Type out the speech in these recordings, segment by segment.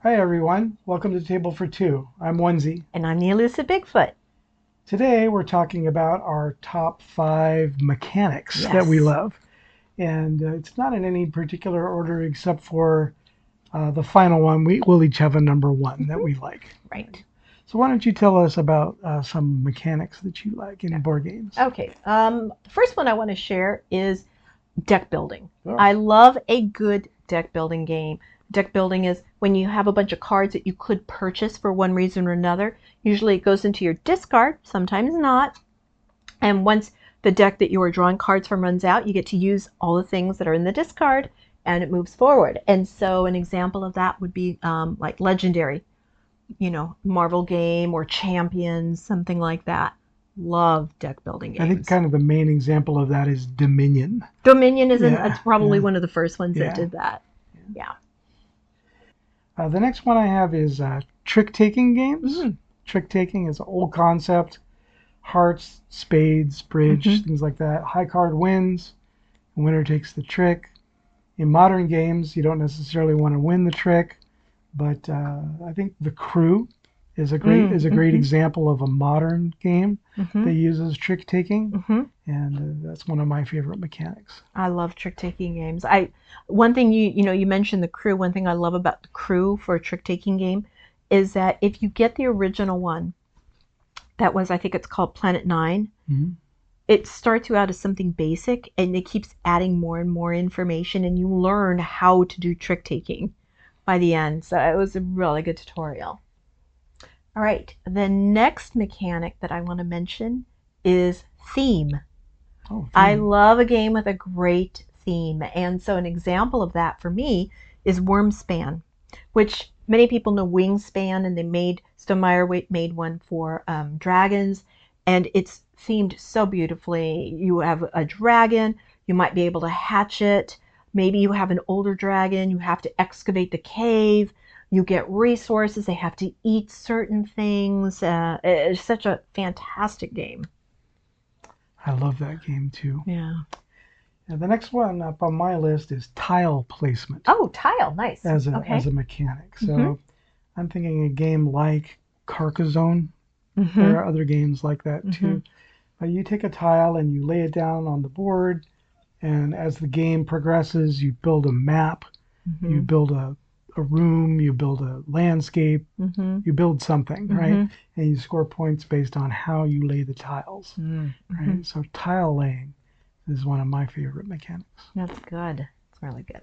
Hi everyone, welcome to Table for Two. I'm Onezie. And I'm the Elusive Bigfoot. Today we're talking about our top 5 mechanics that we Yes. love. And it's not in any particular order except for the final one. We'll each have a number one that we like. Right. So why don't you tell us about some mechanics that you like in Yeah. board games? Okay. The first one I want to share is deck building. Oh, I love a good deck building game. Deck building is when you have a bunch of cards that you could purchase for one reason or another. Usually it goes into your discard, sometimes not. And once the deck that you are drawing cards from runs out, you get to use all the things that are in the discard and it moves forward. And so an example of that would be like Legendary, Marvel game or Champions, something like that. Love deck building I think games. kind of the main example of that is Dominion. Dominion is Yeah, probably yeah, one of the first ones that yeah. did that. Yeah. The next one I have is trick-taking games. Mm. Trick-taking is an old concept. Hearts, spades, bridge, Hmm. things like that. High card wins. The winner takes the trick. In modern games, you don't necessarily want to win the trick, but I think the Crew is a great Mm-hmm. example of a modern game Mm-hmm. that uses trick taking, Mm-hmm. and that's one of my favorite mechanics. I love trick taking games. One thing you mentioned the Crew. One thing I love about the Crew for a trick taking game is that if you get the original one, that was I think it's called Planet Nine. Mhm. It starts you out as something basic and it keeps adding more and more information and you learn how to do trick taking by the end. So it was a really good tutorial. All right, the next mechanic that I want to mention is theme. Oh, I theme. love a game with a great theme. And so an example of that for me is Wormspan, which many people know Wingspan, and Stonemaier made one for dragons, and it's themed so beautifully. You have a dragon, you might be able to hatch it. Maybe you have an older dragon, you have to excavate the cave. You get resources, they have to eat certain things. It's such a fantastic game. I love that game too. Yeah. And the next one up on my list is tile placement Oh, tile. Nice. as Okay. a mechanic. Mm-hmm. So I'm thinking a game like Carcassonne. There Mm-hmm. are other games like that Mm-hmm. too. You take a tile and you lay it down on the board, and as the game progresses, you build a map, you Mm-hmm. build a room, you build a landscape, Mm-hmm. you build something, right? Mm-hmm. And you score points based on how you lay the tiles, Mm-hmm. right? So tile laying is one of my favorite mechanics. That's good. It's really good.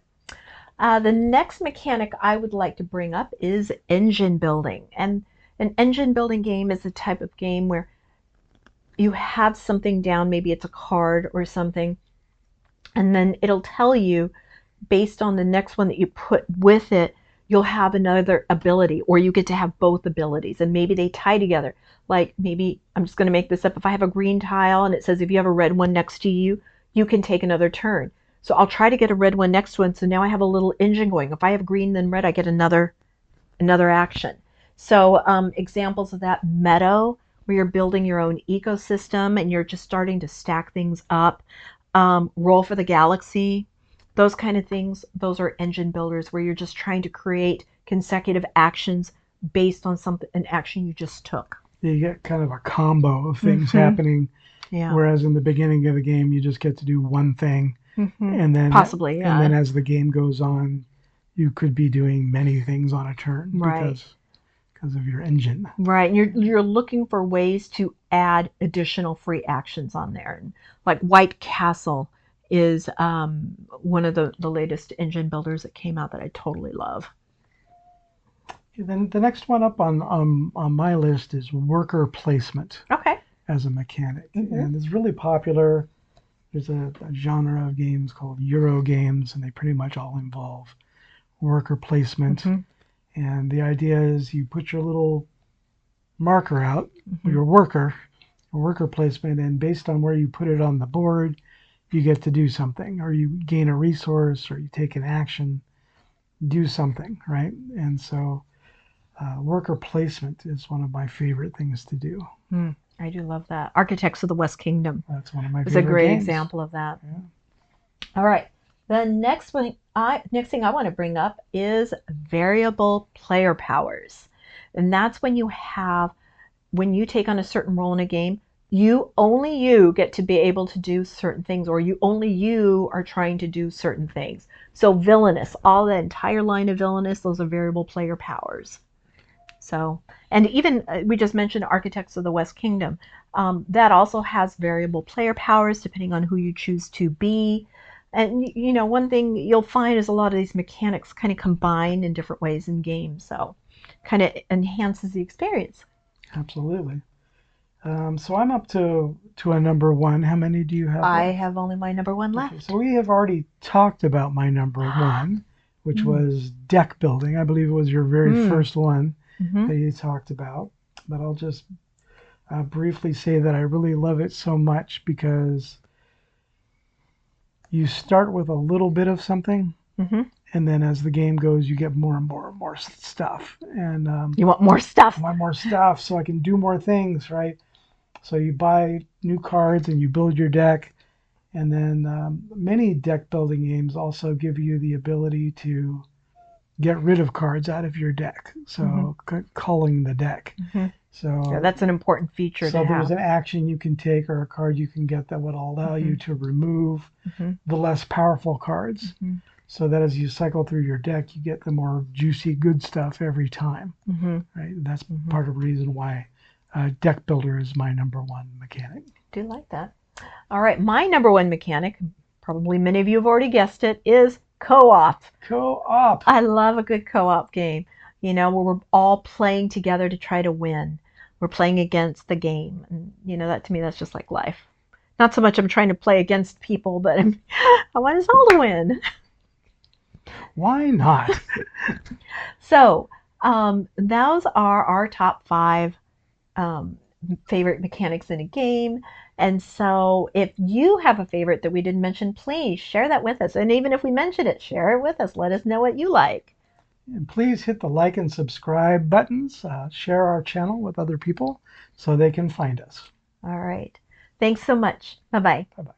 The next mechanic I would like to bring up is engine building. And an engine building game is a type of game where you have something down, maybe it's a card or something, and then it'll tell you based on the next one that you put with it, you'll have another ability, or you get to have both abilities, and maybe they tie together. Like maybe, I'm just going to make this up, if I have a green tile and it says if you have a red one next to you, you can take another turn. So I'll try to get a red one next to one, so now I have a little engine going. If I have green then red, I get another action. So examples of that: Meadow, where you're building your own ecosystem and you're just starting to stack things up. Roll for the Galaxy, those kind of things. Those are engine builders where you're just trying to create consecutive actions based on an action you just took. You get kind of a combo of things Mm-hmm. happening, Yeah. whereas in the beginning of the game, you just get to do one thing, Mm-hmm. and Possibly, then yeah. as the game goes on, you could be doing many things on a turn Right. because of your engine. Right. And you're looking for ways to add additional free actions on there. And like White Castle is one of the latest engine builders that came out that I totally love. Then the next one up on my list is worker placement Okay. as a mechanic, Mm-hmm. and it's really popular. There's a genre of games called Euro games, and they pretty much all involve worker placement. Mm-hmm. And the idea is you put your little marker out, Mm-hmm. your worker placement, and based on where you put it on the board, you get to do something, or you gain a resource, or you take an action, do something, right? And so worker placement is one of my favorite things to do. I do love that. Architects of the West Kingdom That's one of my is a favorite great games. example of that. Yeah. All right. The next one next thing I want to bring up is variable player powers. And that's when you take on a certain role in a game, you get to be able to do certain things, or you are trying to do certain things. So villainous, all the entire line of villainous, those are variable player powers. So, and even we just mentioned Architects of the West Kingdom. That also has variable player powers depending on who you choose to be. And one thing you'll find is a lot of these mechanics kind of combine in different ways in games, so kind of enhances the experience. Absolutely. So I'm up to a number one. How many do you have I left? have only my number one Okay, left. so we have already talked about my number one, which Mm. was deck building. I believe it was your very first one Mm-hmm. that you talked about. But I'll just briefly say that I really love it so much because you start with a little bit of something, Mm-hmm. and then as the game goes, you get more and more and more stuff. And You want more stuff? I want more stuff so I can do more things, right? So you buy new cards and you build your deck. And then many deck building games also give you the ability to get rid of cards out of your deck. Mm-hmm. So culling the deck. Mm-hmm. Yeah, So that's an important feature to so there's have. an action you can take or a card you can get that would allow Mm-hmm. you to remove Mm-hmm. the less powerful cards. Mm-hmm. So that as you cycle through your deck, you get the more juicy, good stuff every time. Mm-hmm. Right? And that's Mm-hmm. part of the reason why deck builder is my number one mechanic. Do like that. All right, my number one mechanic, probably many of you have already guessed it, is co-op. Co-op. I love a good co-op game, where we're all playing together to try to win. We're playing against the game. And, that to me, that's just like life. Not so much I'm trying to play against people, but I want us all to win. Why not? So, those are our top five um, favorite mechanics in a game. And so, if you have a favorite that we didn't mention, please share that with us. And even if we mention it, share it with us. Let us know what you like. And please hit the like and subscribe buttons. Share our channel with other people so they can find us. All right. Thanks so much. Bye bye. Bye bye.